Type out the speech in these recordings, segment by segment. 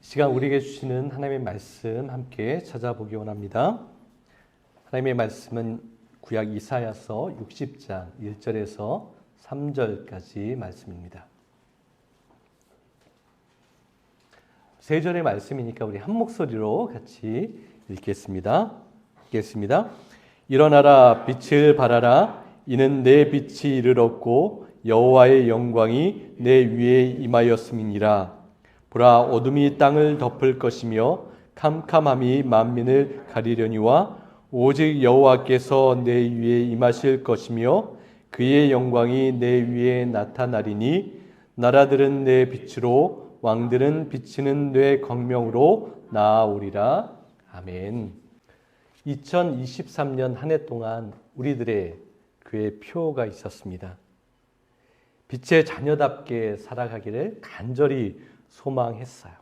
시간 우리에게 주시는 하나님의 말씀 함께 찾아보기 원합니다. 하나님의 말씀은 구약 이사야서 60장 1절에서 3절까지 말씀입니다. 세 절의 말씀이니까 우리 한 목소리로 같이 읽겠습니다. 일어나라, 빛을 발하라. 이는 내 빛이 이르렀고 여호와의 영광이 내 위에 임하였음이니라. 보라, 어둠이 땅을 덮을 것이며 캄캄함이 만민을 가리려니와 오직 여호와께서 내 위에 임하실 것이며 그의 영광이 내 위에 나타나리니 나라들은 내 빛으로 왕들은 비치는 내 광명으로 나아오리라. 아멘. 2023년 한 해 동안 우리들의 교회 표가 있었습니다. 빛의 자녀답게 살아가기를 간절히 소망했어요.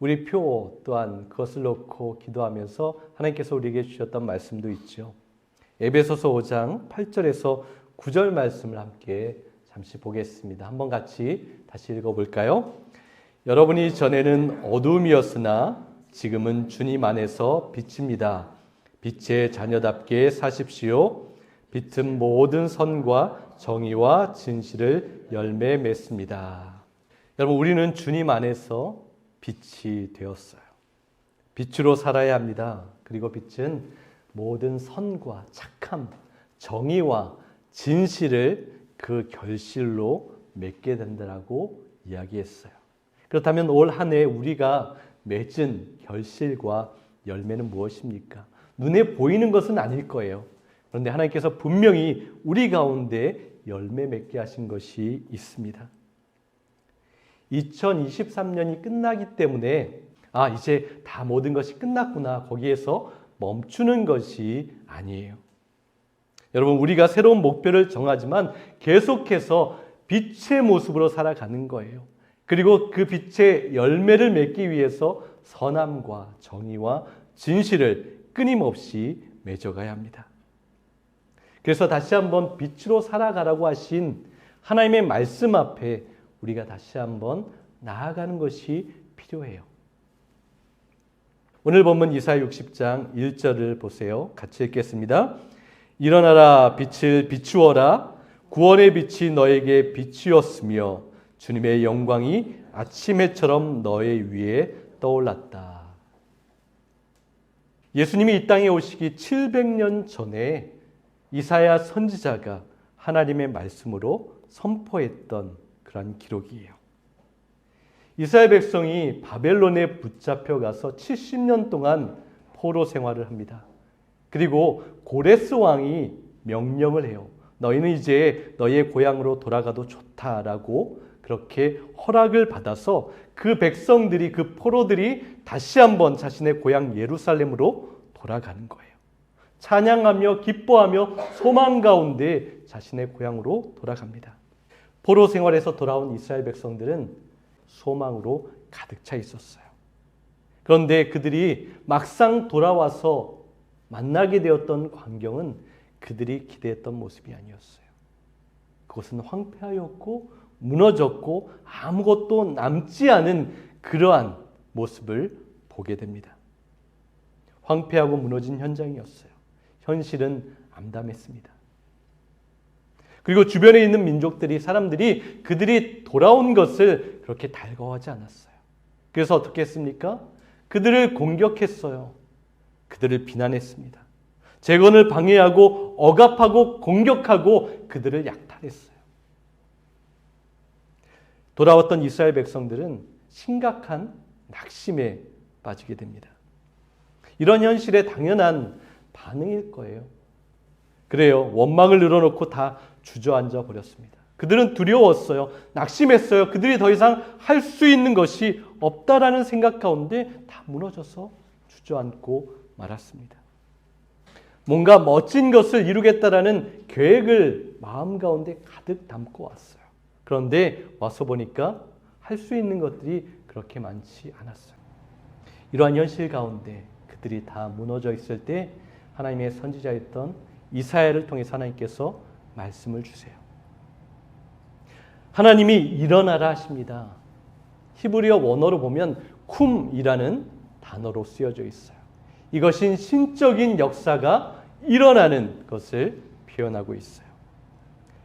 우리 표 또한 그것을 놓고 기도하면서 하나님께서 우리에게 주셨던 말씀도 있죠. 에베소서 5장 8절에서 9절 말씀을 함께 잠시 보겠습니다. 한번 같이 다시 읽어볼까요? 여러분이 전에는 어둠이었으나 지금은 주님 안에서 빛입니다. 빛의 자녀답게 사십시오. 빛은 모든 선과 정의와 진실을 열매 맺습니다. 여러분, 우리는 주님 안에서 빛이 되었어요. 빛으로 살아야 합니다. 그리고 빛은 모든 선과 착함, 정의와 진실을 그 결실로 맺게 된다라고 이야기했어요. 그렇다면 올 한 해 우리가 맺은 결실과 열매는 무엇입니까? 눈에 보이는 것은 아닐 거예요. 그런데 하나님께서 분명히 우리 가운데 열매 맺게 하신 것이 있습니다. 2023년이 끝나기 때문에 이제 다 모든 것이 끝났구나, 거기에서 멈추는 것이 아니에요. 여러분, 우리가 새로운 목표를 정하지만 계속해서 빛의 모습으로 살아가는 거예요. 그리고 그 빛의 열매를 맺기 위해서 선함과 정의와 진실을 끊임없이 맺어가야 합니다. 그래서 다시 한번 빛으로 살아가라고 하신 하나님의 말씀 앞에 우리가 다시 한번 나아가는 것이 필요해요. 오늘 본문 이사야 60장 1절을 보세요. 같이 읽겠습니다. 일어나라, 빛을 비추어라. 구원의 빛이 너에게 비추었으며 주님의 영광이 아침 해처럼 너의 위에 떠올랐다. 예수님이 이 땅에 오시기 700년 전에 이사야 선지자가 하나님의 말씀으로 선포했던 그런 기록이에요. 이스라엘 백성이 바벨론에 붙잡혀가서 70년 동안 포로 생활을 합니다. 그리고 고레스 왕이 명령을 해요. 너희는 이제 너희의 고향으로 돌아가도 좋다라고 그렇게 허락을 받아서 그 백성들이, 그 포로들이 다시 한번 자신의 고향 예루살렘으로 돌아가는 거예요. 찬양하며 기뻐하며 소망 가운데 자신의 고향으로 돌아갑니다. 포로 생활에서 돌아온 이스라엘 백성들은 소망으로 가득 차 있었어요. 그런데 그들이 막상 돌아와서 만나게 되었던 광경은 그들이 기대했던 모습이 아니었어요. 그것은 황폐하였고 무너졌고 아무것도 남지 않은 그러한 모습을 보게 됩니다. 황폐하고 무너진 현장이었어요. 현실은 암담했습니다. 그리고 주변에 있는 민족들이, 사람들이 그들이 돌아온 것을 그렇게 달가워하지 않았어요. 그래서 어떻게 했습니까? 그들을 공격했어요. 그들을 비난했습니다. 재건을 방해하고 억압하고 공격하고 그들을 약탈했어요. 돌아왔던 이스라엘 백성들은 심각한 낙심에 빠지게 됩니다. 이런 현실의 당연한 반응일 거예요. 그래요. 원망을 늘어놓고 다 주저앉아 버렸습니다. 그들은 두려웠어요. 낙심했어요. 그들이 더 이상 할 수 있는 것이 없다라는 생각 가운데 다 무너져서 주저앉고 말았습니다. 뭔가 멋진 것을 이루겠다라는 계획을 마음 가운데 가득 담고 왔어요. 그런데 와서 보니까 할 수 있는 것들이 그렇게 많지 않았어요. 이러한 현실 가운데 그들이 다 무너져 있을 때 하나님의 선지자였던 이사야를 통해서 하나님께서 말씀을 주세요. 하나님이 일어나라 하십니다. 히브리어 원어로 보면 쿰이라는 단어로 쓰여져 있어요. 이것은 신적인 역사가 일어나는 것을 표현하고 있어요.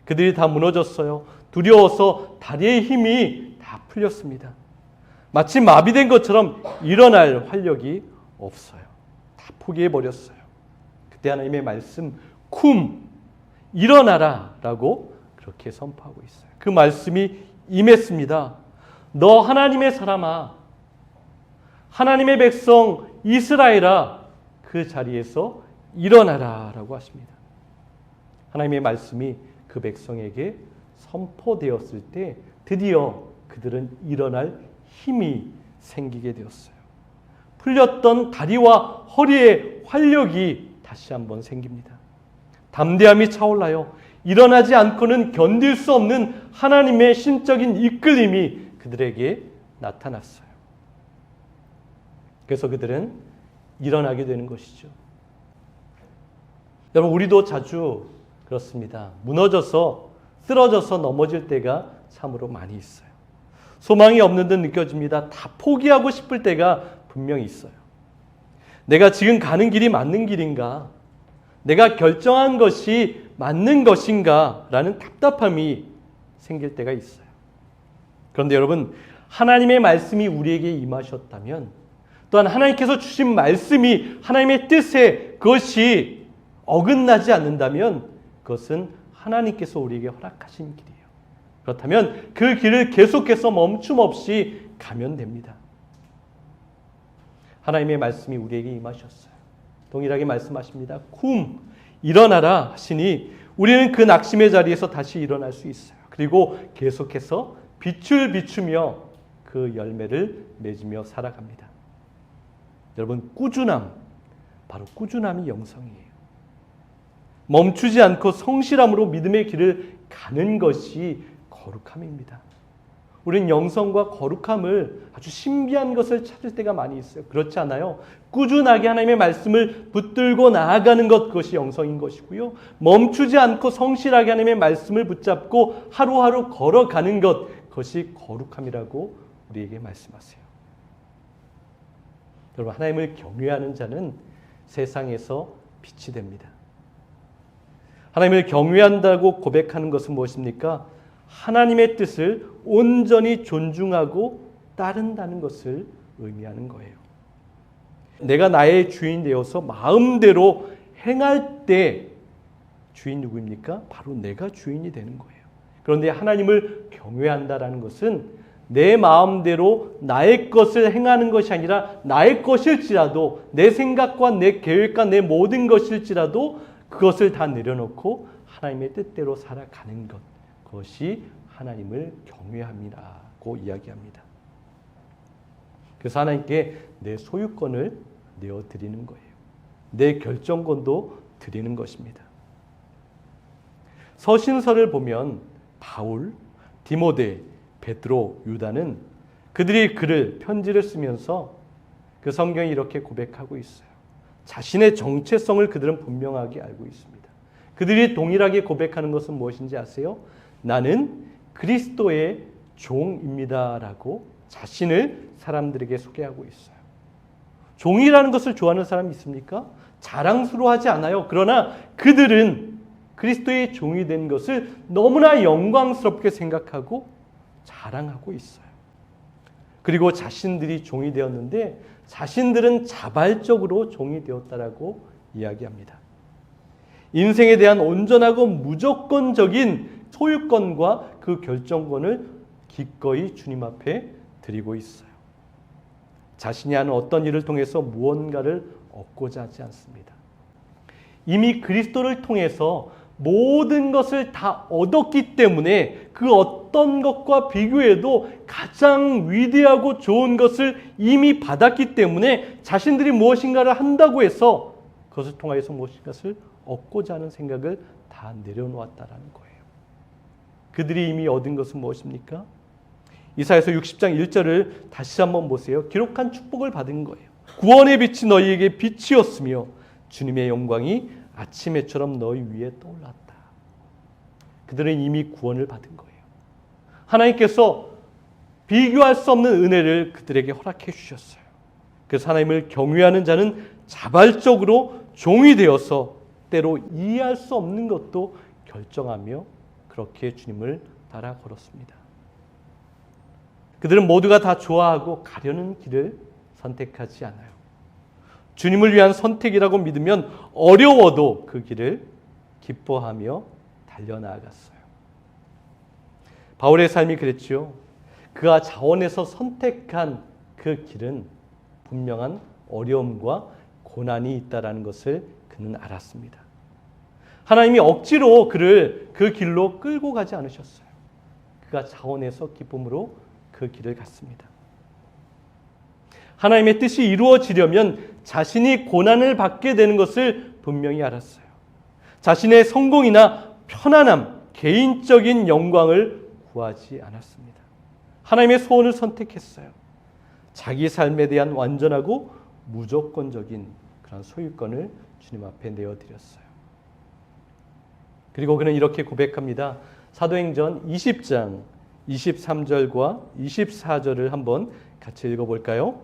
그들이 다 무너졌어요. 두려워서 다리의 힘이 다 풀렸습니다. 마치 마비된 것처럼 일어날 활력이 없어요. 다 포기해버렸어요. 그때 하나님의 말씀 쿰 일어나라 라고 그렇게 선포하고 있어요. 그 말씀이 임했습니다. 너 하나님의 사람아, 하나님의 백성 이스라엘아, 그 자리에서 일어나라 라고 하십니다. 하나님의 말씀이 그 백성에게 선포되었을 때 드디어 그들은 일어날 힘이 생기게 되었어요. 풀렸던 다리와 허리의 활력이 다시 한번 생깁니다. 담대함이 차올라요. 일어나지 않고는 견딜 수 없는 하나님의 신적인 이끌림이 그들에게 나타났어요. 그래서 그들은 일어나게 되는 것이죠. 여러분, 우리도 자주 그렇습니다. 무너져서 쓰러져서 넘어질 때가 참으로 많이 있어요. 소망이 없는 듯 느껴집니다. 다 포기하고 싶을 때가 분명히 있어요. 내가 지금 가는 길이 맞는 길인가? 내가 결정한 것이 맞는 것인가? 라는 답답함이 생길 때가 있어요. 그런데 여러분, 하나님의 말씀이 우리에게 임하셨다면, 또한 하나님께서 주신 말씀이 하나님의 뜻에 그것이 어긋나지 않는다면 그것은 하나님께서 우리에게 허락하신 길이에요. 그렇다면 그 길을 계속해서 멈춤 없이 가면 됩니다. 하나님의 말씀이 우리에게 임하셨어요. 동일하게 말씀하십니다. 쿰 일어나라 하시니 우리는 그 낙심의 자리에서 다시 일어날 수 있어요. 그리고 계속해서 빛을 비추며 그 열매를 맺으며 살아갑니다. 여러분, 꾸준함, 바로 꾸준함이 영성이에요. 멈추지 않고 성실함으로 믿음의 길을 가는 것이 거룩함입니다. 우리는 영성과 거룩함을 아주 신비한 것을 찾을 때가 많이 있어요. 그렇지 않아요? 꾸준하게 하나님의 말씀을 붙들고 나아가는 것, 그것이 영성인 것이고요. 멈추지 않고 성실하게 하나님의 말씀을 붙잡고 하루하루 걸어가는 것, 그것이 거룩함이라고 우리에게 말씀하세요. 여러분, 하나님을 경외하는 자는 세상에서 빛이 됩니다. 하나님을 경외한다고 고백하는 것은 무엇입니까? 하나님의 뜻을 온전히 존중하고 따른다는 것을 의미하는 거예요. 내가 나의 주인 되어서 마음대로 행할 때 주인 누구입니까? 바로 내가 주인이 되는 거예요. 그런데 하나님을 경외한다라는 것은 내 마음대로 나의 것을 행하는 것이 아니라 나의 것일지라도, 내 생각과 내 계획과 내 모든 것일지라도 그것을 다 내려놓고 하나님의 뜻대로 살아가는 것, 그것이 하나님을 경외함이라고 이야기합니다. 그래서 하나님께 내 소유권을 내어드리는 거예요. 내 결정권도 드리는 것입니다. 서신서를 보면 바울, 디모데, 베드로, 유다는 그들이 글을, 편지를 쓰면서 그 성경이 이렇게 고백하고 있어요. 자신의 정체성을 그들은 분명하게 알고 있습니다. 그들이 동일하게 고백하는 것은 무엇인지 아세요? 나는 그리스도의 종입니다라고 자신을 사람들에게 소개하고 있어요. 종이라는 것을 좋아하는 사람이 있습니까? 자랑스러워하지 않아요. 그러나 그들은 그리스도의 종이 된 것을 너무나 영광스럽게 생각하고 자랑하고 있어요. 그리고 자신들이 종이 되었는데 자신들은 자발적으로 종이 되었다라고 이야기합니다. 인생에 대한 온전하고 무조건적인 소유권과 그 결정권을 기꺼이 주님 앞에 드리고 있어요. 자신이 하는 어떤 일을 통해서 무언가를 얻고자 하지 않습니다. 이미 그리스도를 통해서 모든 것을 다 얻었기 때문에 그 어떤 것과 비교해도 가장 위대하고 좋은 것을 이미 받았기 때문에 자신들이 무엇인가를 한다고 해서 그것을 통하여서 무엇인가를 얻고자 하는 생각을 다 내려놓았다라는 거예요. 그들이 이미 얻은 것은 무엇입니까? 이사야서 60장 1절을 다시 한번 보세요. 기록한 축복을 받은 거예요. 구원의 빛이 너희에게 빛이었으며 주님의 영광이 아침 해처럼 너희 위에 떠올랐다. 그들은 이미 구원을 받은 거예요. 하나님께서 비교할 수 없는 은혜를 그들에게 허락해 주셨어요. 그래서 하나님을 경외하는 자는 자발적으로 종이 되어서 때로 이해할 수 없는 것도 결정하며 그렇게 주님을 따라 걸었습니다. 그들은 모두가 다 좋아하고 가려는 길을 선택하지 않아요. 주님을 위한 선택이라고 믿으면 어려워도 그 길을 기뻐하며 달려나아갔어요. 바울의 삶이 그랬지요. 그가 자원해서 선택한 그 길은 분명한 어려움과 고난이 있다라는 것을 그는 알았습니다. 하나님이 억지로 그를 그 길로 끌고 가지 않으셨어요. 그가 자원해서 기쁨으로 그 길을 갔습니다. 하나님의 뜻이 이루어지려면 자신이 고난을 받게 되는 것을 분명히 알았어요. 자신의 성공이나 편안함, 개인적인 영광을 구하지 않았습니다. 하나님의 소원을 선택했어요. 자기 삶에 대한 완전하고 무조건적인 그런 소유권을 주님 앞에 내어드렸어요. 그리고 그는 이렇게 고백합니다. 사도행전 20장 23절과 24절을 한번 같이 읽어볼까요?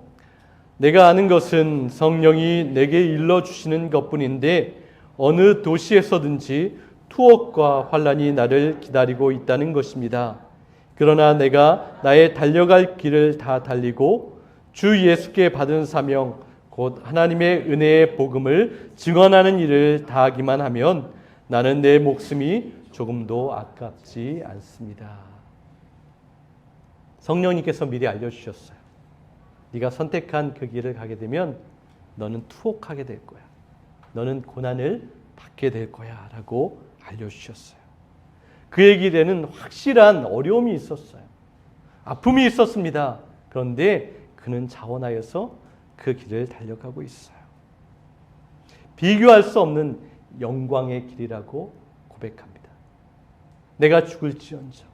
내가 아는 것은 성령이 내게 일러주시는 것뿐인데 어느 도시에서든지 투옥과 환난이 나를 기다리고 있다는 것입니다. 그러나 내가 나의 달려갈 길을 다 달리고 주 예수께 받은 사명 곧 하나님의 은혜의 복음을 증언하는 일을 다하기만 하면 나는 내 목숨이 조금도 아깝지 않습니다. 성령님께서 미리 알려주셨어요. 네가 선택한 그 길을 가게 되면 너는 투옥하게 될 거야. 너는 고난을 받게 될 거야 라고 알려주셨어요. 그의 길에는 확실한 어려움이 있었어요. 아픔이 있었습니다. 그런데 그는 자원하여서 그 길을 달려가고 있어요. 비교할 수 없는 영광의 길이라고 고백합니다. 내가 죽을지언정,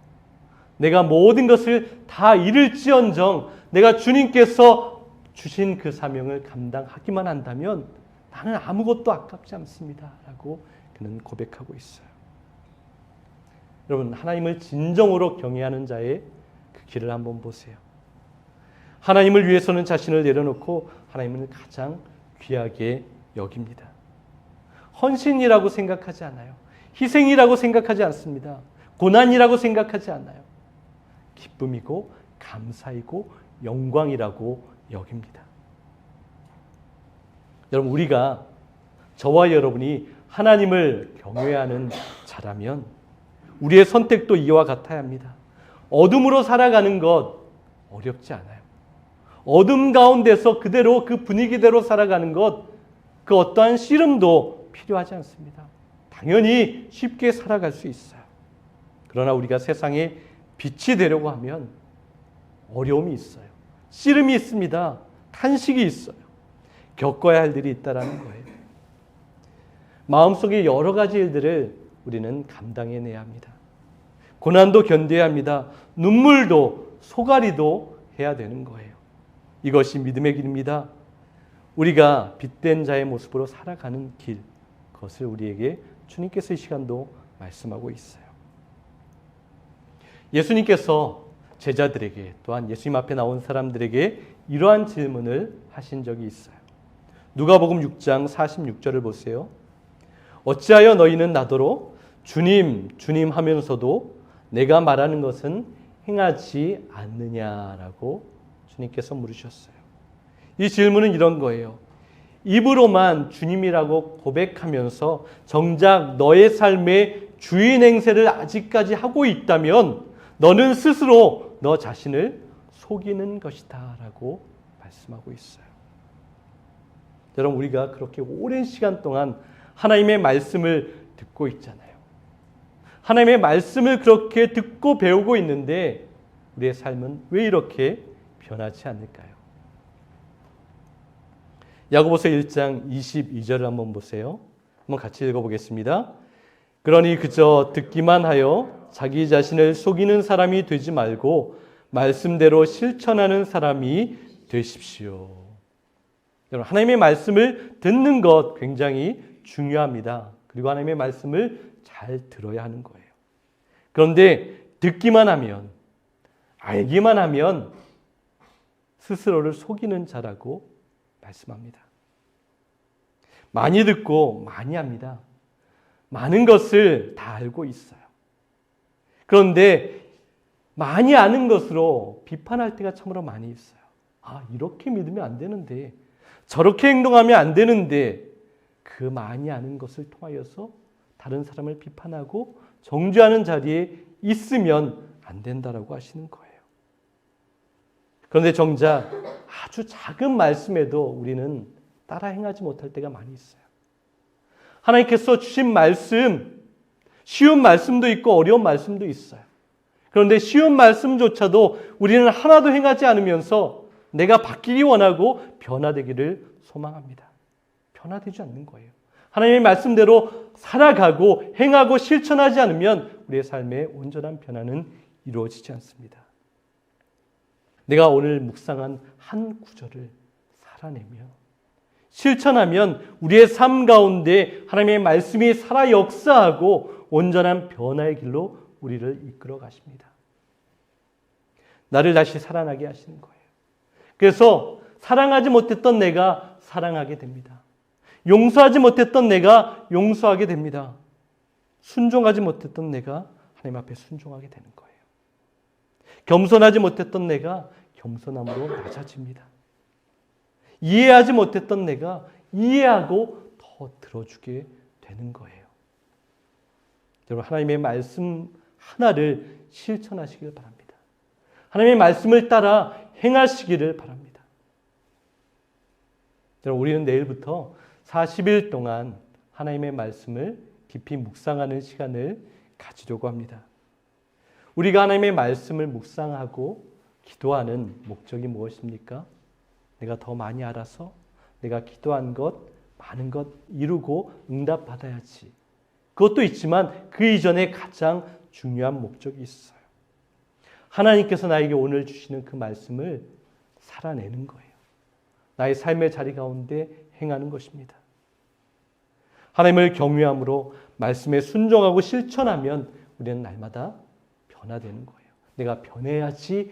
내가 모든 것을 다 잃을지언정, 내가 주님께서 주신 그 사명을 감당하기만 한다면 나는 아무것도 아깝지 않습니다. 라고 그는 고백하고 있어요. 여러분, 하나님을 진정으로 경외하는 자의 그 길을 한번 보세요. 하나님을 위해서는 자신을 내려놓고 하나님을 가장 귀하게 여깁니다. 헌신이라고 생각하지 않아요. 희생이라고 생각하지 않습니다. 고난이라고 생각하지 않아요. 기쁨이고 감사이고 영광이라고 여깁니다. 여러분, 우리가 저와 여러분이 하나님을 경외하는 자라면 우리의 선택도 이와 같아야 합니다. 어둠으로 살아가는 것 어렵지 않아요. 어둠 가운데서 그대로 그 분위기대로 살아가는 것, 그 어떠한 씨름도 필요하지 않습니다. 당연히 쉽게 살아갈 수 있어요. 그러나 우리가 세상에 빛이 되려고 하면 어려움이 있어요. 씨름이 있습니다. 탄식이 있어요. 겪어야 할 일이 있다라는 거예요. 마음속에 여러 가지 일들을 우리는 감당해내야 합니다. 고난도 견뎌야 합니다. 눈물도 소가리도 해야 되는 거예요. 이것이 믿음의 길입니다. 우리가 빛된 자의 모습으로 살아가는 길, 그것을 우리에게 주님께서 이 시간도 말씀하고 있어요. 예수님께서 제자들에게 또한 예수님 앞에 나온 사람들에게 이러한 질문을 하신 적이 있어요. 누가복음 6장 46절을 보세요. 어찌하여 너희는 나더러 주님, 주님 하면서도 내가 말하는 것은 행하지 않느냐라고 주님께서 물으셨어요. 이 질문은 이런 거예요. 입으로만 주님이라고 고백하면서 정작 너의 삶의 주인 행세를 아직까지 하고 있다면 너는 스스로 너 자신을 속이는 것이다 라고 말씀하고 있어요. 여러분, 우리가 그렇게 오랜 시간 동안 하나님의 말씀을 듣고 있잖아요. 하나님의 말씀을 그렇게 듣고 배우고 있는데 우리의 삶은 왜 이렇게 변하지 않을까요? 야고보서 1장 22절을 한번 보세요. 한번 같이 읽어보겠습니다. 그러니 그저 듣기만 하여 자기 자신을 속이는 사람이 되지 말고 말씀대로 실천하는 사람이 되십시오. 여러분, 하나님의 말씀을 듣는 것 굉장히 중요합니다. 그리고 하나님의 말씀을 잘 들어야 하는 거예요. 그런데 듣기만 하면 알기만 하면 스스로를 속이는 자라고 말씀합니다. 많이 듣고 많이 합니다. 많은 것을 다 알고 있어요. 그런데 많이 아는 것으로 비판할 때가 참으로 많이 있어요. 이렇게 믿으면 안 되는데, 저렇게 행동하면 안 되는데, 그 많이 아는 것을 통하여서 다른 사람을 비판하고 정죄하는 자리에 있으면 안 된다라고 하시는 거예요. 그런데 정작 아주 작은 말씀에도 우리는 따라 행하지 못할 때가 많이 있어요. 하나님께서 주신 말씀, 쉬운 말씀도 있고 어려운 말씀도 있어요. 그런데 쉬운 말씀조차도 우리는 하나도 행하지 않으면서 내가 바뀌기 원하고 변화되기를 소망합니다. 변화되지 않는 거예요. 하나님의 말씀대로 살아가고 행하고 실천하지 않으면 우리의 삶의 온전한 변화는 이루어지지 않습니다. 내가 오늘 묵상한 한 구절을 살아내며 실천하면 우리의 삶 가운데 하나님의 말씀이 살아 역사하고 온전한 변화의 길로 우리를 이끌어 가십니다. 나를 다시 살아나게 하시는 거예요. 그래서 사랑하지 못했던 내가 사랑하게 됩니다. 용서하지 못했던 내가 용서하게 됩니다. 순종하지 못했던 내가 하나님 앞에 순종하게 되는 거예요. 겸손하지 못했던 내가 겸손함으로 낮아집니다. 이해하지 못했던 내가 이해하고 더 들어주게 되는 거예요. 여러분, 하나님의 말씀 하나를 실천하시길 바랍니다. 하나님의 말씀을 따라 행하시기를 바랍니다. 여러분, 우리는 내일부터 40일 동안 하나님의 말씀을 깊이 묵상하는 시간을 가지려고 합니다. 우리가 하나님의 말씀을 묵상하고 기도하는 목적이 무엇입니까? 내가 더 많이 알아서 내가 기도한 것, 많은 것 이루고 응답받아야지. 그것도 있지만 그 이전에 가장 중요한 목적이 있어요. 하나님께서 나에게 오늘 주시는 그 말씀을 살아내는 거예요. 나의 삶의 자리 가운데 행하는 것입니다. 하나님을 경외함으로 말씀에 순종하고 실천하면 우리는 날마다 변화되는 거예요. 내가 변해야지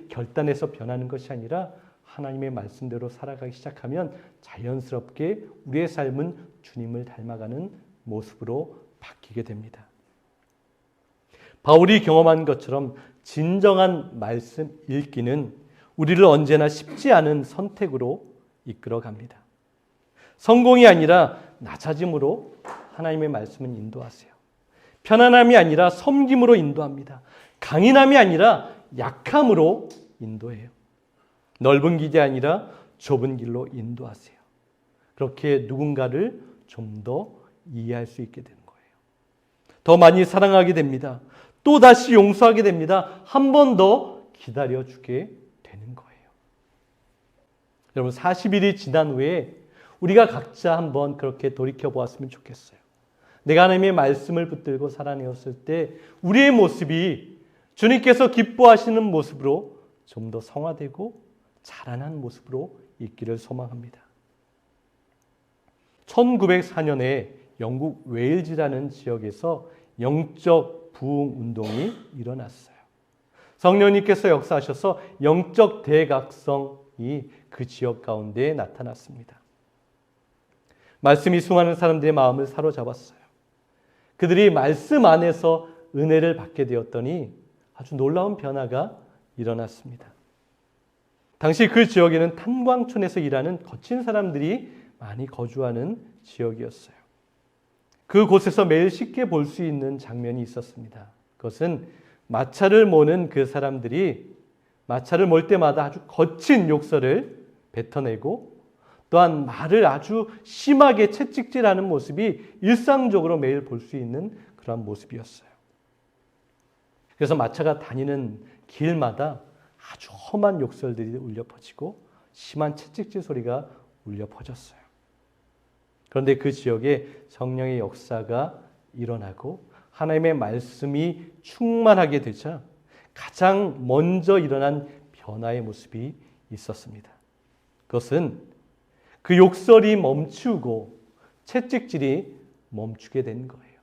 결단해서 변하는 것이 아니라 하나님의 말씀대로 살아가기 시작하면 자연스럽게 우리의 삶은 주님을 닮아가는 모습으로 바뀌게 됩니다. 바울이 경험한 것처럼 진정한 말씀 읽기는 우리를 언제나 쉽지 않은 선택으로 이끌어갑니다. 성공이 아니라 낮아짐으로 하나님의 말씀은 인도하세요. 편안함이 아니라 섬김으로 인도합니다. 강인함이 아니라 약함으로 인도해요. 넓은 길이 아니라 좁은 길로 인도하세요. 그렇게 누군가를 좀 더 이해할 수 있게 되는 거예요. 더 많이 사랑하게 됩니다. 또 다시 용서하게 됩니다. 한 번 더 기다려주게 되는 거예요. 여러분, 40일이 지난 후에 우리가 각자 한번 그렇게 돌이켜 보았으면 좋겠어요. 내가 하나님의 말씀을 붙들고 살아내었을 때 우리의 모습이 주님께서 기뻐하시는 모습으로 좀 더 성화되고 자라난 모습으로 있기를 소망합니다. 1904년에 영국 웨일즈라는 지역에서 영적 부흥 운동이 일어났어요. 성령님께서 역사하셔서 영적 대각성이 그 지역 가운데 나타났습니다. 말씀이 수많은 사람들의 마음을 사로잡았어요. 그들이 말씀 안에서 은혜를 받게 되었더니 아주 놀라운 변화가 일어났습니다. 당시 그 지역에는 탄광촌에서 일하는 거친 사람들이 많이 거주하는 지역이었어요. 그곳에서 매일 쉽게 볼 수 있는 장면이 있었습니다. 그것은 마차를 모는 그 사람들이 마차를 몰 때마다 아주 거친 욕설을 뱉어내고 또한 말을 아주 심하게 채찍질하는 모습이 일상적으로 매일 볼 수 있는 그런 모습이었어요. 그래서 마차가 다니는 길마다 아주 험한 욕설들이 울려 퍼지고 심한 채찍질 소리가 울려 퍼졌어요. 그런데 그 지역에 성령의 역사가 일어나고 하나님의 말씀이 충만하게 되자 가장 먼저 일어난 변화의 모습이 있었습니다. 그것은 그 욕설이 멈추고 채찍질이 멈추게 된 거예요.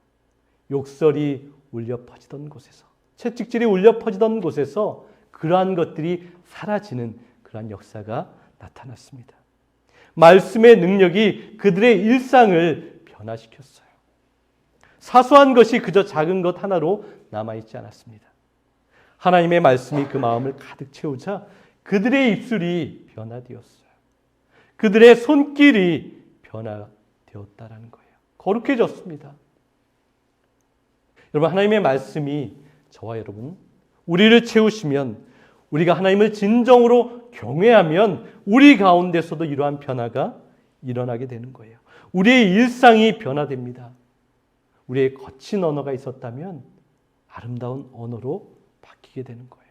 욕설이 울려 퍼지던 곳에서 채찍질이 울려 퍼지던 곳에서 그러한 것들이 사라지는 그러한 역사가 나타났습니다. 말씀의 능력이 그들의 일상을 변화시켰어요. 사소한 것이 그저 작은 것 하나로 남아있지 않았습니다. 하나님의 말씀이 그 마음을 가득 채우자 그들의 입술이 변화되었어요. 그들의 손길이 변화되었다라는 거예요. 거룩해졌습니다. 여러분, 하나님의 말씀이 저와 여러분, 우리를 채우시면, 우리가 하나님을 진정으로 경외하면 우리 가운데서도 이러한 변화가 일어나게 되는 거예요. 우리의 일상이 변화됩니다. 우리의 거친 언어가 있었다면 아름다운 언어로 바뀌게 되는 거예요.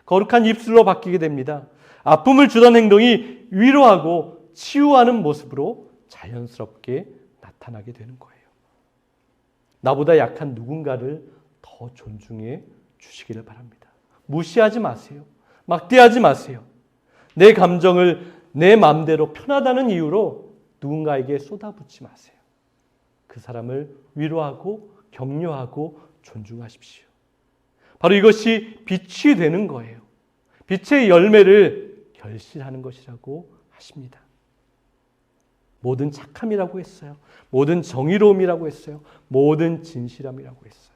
거룩한 입술로 바뀌게 됩니다. 아픔을 주던 행동이 위로하고 치유하는 모습으로 자연스럽게 나타나게 되는 거예요. 나보다 약한 누군가를 더 존중해 주시기를 바랍니다. 무시하지 마세요. 막대하지 마세요. 내 감정을 내 마음대로 편하다는 이유로 누군가에게 쏟아붓지 마세요. 그 사람을 위로하고 격려하고 존중하십시오. 바로 이것이 빛이 되는 거예요. 빛의 열매를 결실하는 것이라고 하십니다. 모든 착함이라고 했어요. 모든 정의로움이라고 했어요. 모든 진실함이라고 했어요.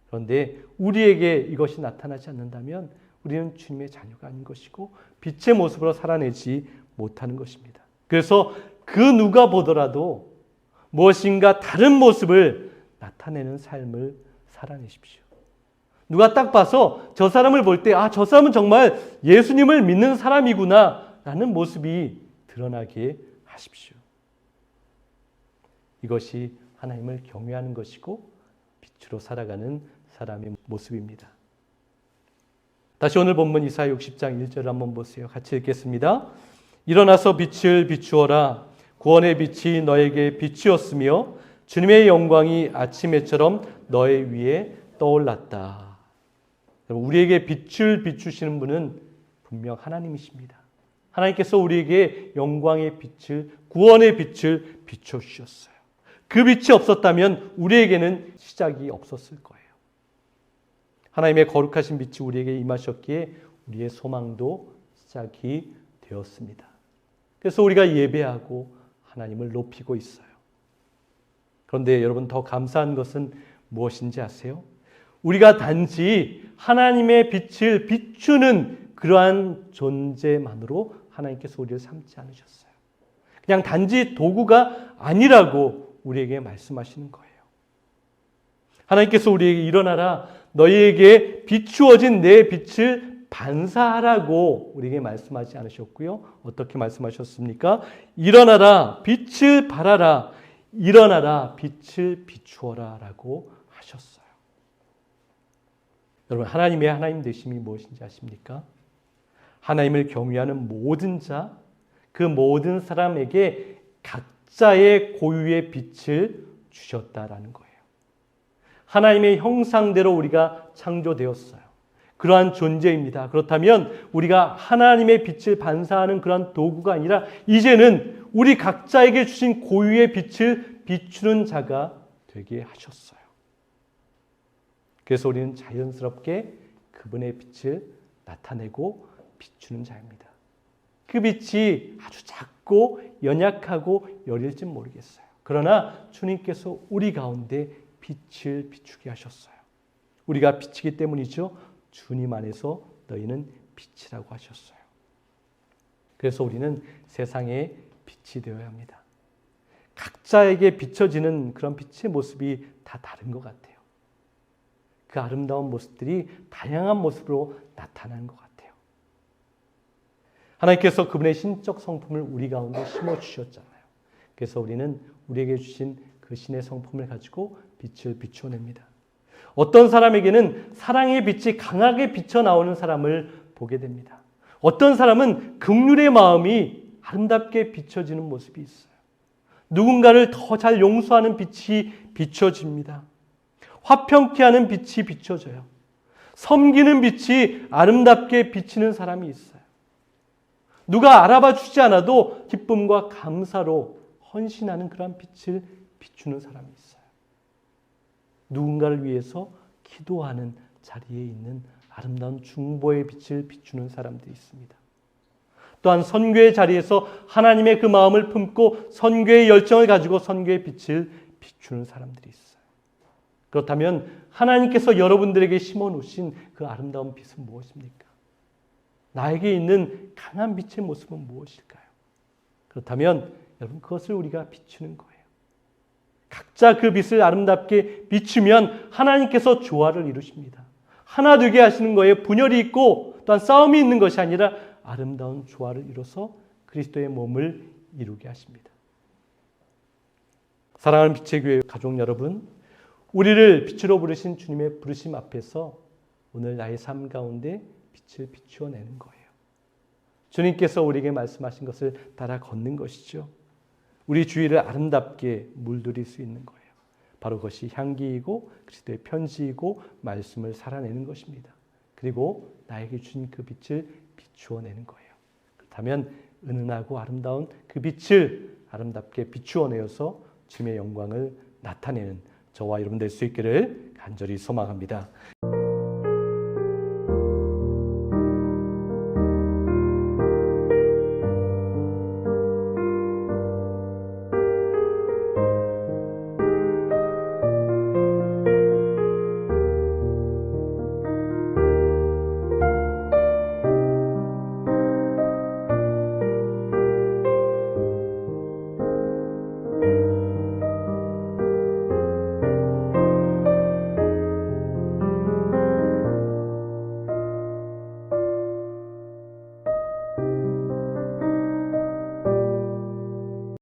그런데 우리에게 이것이 나타나지 않는다면 우리는 주님의 자녀가 아닌 것이고 빛의 모습으로 살아내지 못하는 것입니다. 그래서 그 누가 보더라도 무엇인가 다른 모습을 나타내는 삶을 살아내십시오. 누가 딱 봐서 저 사람을 볼 때 저 사람은 정말 예수님을 믿는 사람이구나 라는 모습이 드러나게 하십시오. 이것이 하나님을 경외하는 것이고 빛으로 살아가는 사람의 모습입니다. 다시 오늘 본문 이사야 60장 1절을 한번 보세요. 같이 읽겠습니다. 일어나서 빛을 비추어라. 구원의 빛이 너에게 빛이었으며 주님의 영광이 아침 해처럼 너의 위에 떠올랐다. 우리에게 빛을 비추시는 분은 분명 하나님이십니다. 하나님께서 우리에게 영광의 빛을, 구원의 빛을 비춰주셨어요. 그 빛이 없었다면 우리에게는 시작이 없었을 거예요. 하나님의 거룩하신 빛이 우리에게 임하셨기에 우리의 소망도 시작이 되었습니다. 그래서 우리가 예배하고 하나님을 높이고 있어요. 그런데 여러분, 더 감사한 것은 무엇인지 아세요? 우리가 단지 하나님의 빛을 비추는 그러한 존재만으로 하나님께서 우리를 삼지 않으셨어요. 그냥 단지 도구가 아니라고 우리에게 말씀하시는 거예요. 하나님께서 우리에게 일어나라, 너희에게 비추어진 내 빛을 반사하라고 우리에게 말씀하지 않으셨고요. 어떻게 말씀하셨습니까? 일어나라, 빛을 발하라, 일어나라, 빛을 비추어라 라고 하셨어요. 여러분, 하나님의 하나님 되심이 무엇인지 아십니까? 하나님을 경외하는 모든 자, 그 모든 사람에게 각자의 고유의 빛을 주셨다라는 거예요. 하나님의 형상대로 우리가 창조되었어요. 그러한 존재입니다. 그렇다면 우리가 하나님의 빛을 반사하는 그러한 도구가 아니라 이제는 우리 각자에게 주신 고유의 빛을 비추는 자가 되게 하셨어요. 그래서 우리는 자연스럽게 그분의 빛을 나타내고 비추는 자입니다. 그 빛이 아주 작고 연약하고 여릴지 모르겠어요. 그러나 주님께서 우리 가운데 빛을 비추게 하셨어요. 우리가 빛이기 때문이죠. 주님 안에서 너희는 빛이라고 하셨어요. 그래서 우리는 세상의 빛이 되어야 합니다. 각자에게 비춰지는 그런 빛의 모습이 다 다른 것 같아요. 그 아름다운 모습들이 다양한 모습으로 나타나는 것 같아요. 하나님께서 그분의 신적 성품을 우리 가운데 심어주셨잖아요. 그래서 우리는 우리에게 주신 그 신의 성품을 가지고 빛을 비춰냅니다. 어떤 사람에게는 사랑의 빛이 강하게 비쳐나오는 사람을 보게 됩니다. 어떤 사람은 긍휼의 마음이 아름답게 비춰지는 모습이 있어요. 누군가를 더 잘 용서하는 빛이 비춰집니다. 화평케 하는 빛이 비춰져요. 섬기는 빛이 아름답게 비치는 사람이 있어요. 누가 알아봐 주지 않아도 기쁨과 감사로 헌신하는 그런 빛을 비추는 사람이 있어요. 누군가를 위해서 기도하는 자리에 있는 아름다운 중보의 빛을 비추는 사람들이 있습니다. 또한 선교의 자리에서 하나님의 그 마음을 품고 선교의 열정을 가지고 선교의 빛을 비추는 사람들이 있어요. 그렇다면 하나님께서 여러분들에게 심어놓으신 그 아름다운 빛은 무엇입니까? 나에게 있는 강한 빛의 모습은 무엇일까요? 그렇다면 여러분 그것을 우리가 비추는 거예요. 각자 그 빛을 아름답게 비추면 하나님께서 조화를 이루십니다. 하나 되게 하시는 거예요. 분열이 있고 또한 싸움이 있는 것이 아니라 아름다운 조화를 이뤄서 그리스도의 몸을 이루게 하십니다. 사랑하는 빛의 교회 가족 여러분, 우리를 빛으로 부르신 주님의 부르심 앞에서 오늘 나의 삶 가운데 빛을 비추어내는 거예요. 주님께서 우리에게 말씀하신 것을 따라 걷는 것이죠. 우리 주위를 아름답게 물들일 수 있는 거예요. 바로 그것이 향기이고 그리스도의 편지이고 말씀을 살아내는 것입니다. 그리고 나에게 주신 그 빛을 비추어내는 거예요. 그렇다면 은은하고 아름다운 그 빛을 아름답게 비추어내어서 주님의 영광을 나타내는 저와 여러분 될 수 있기를 간절히 소망합니다.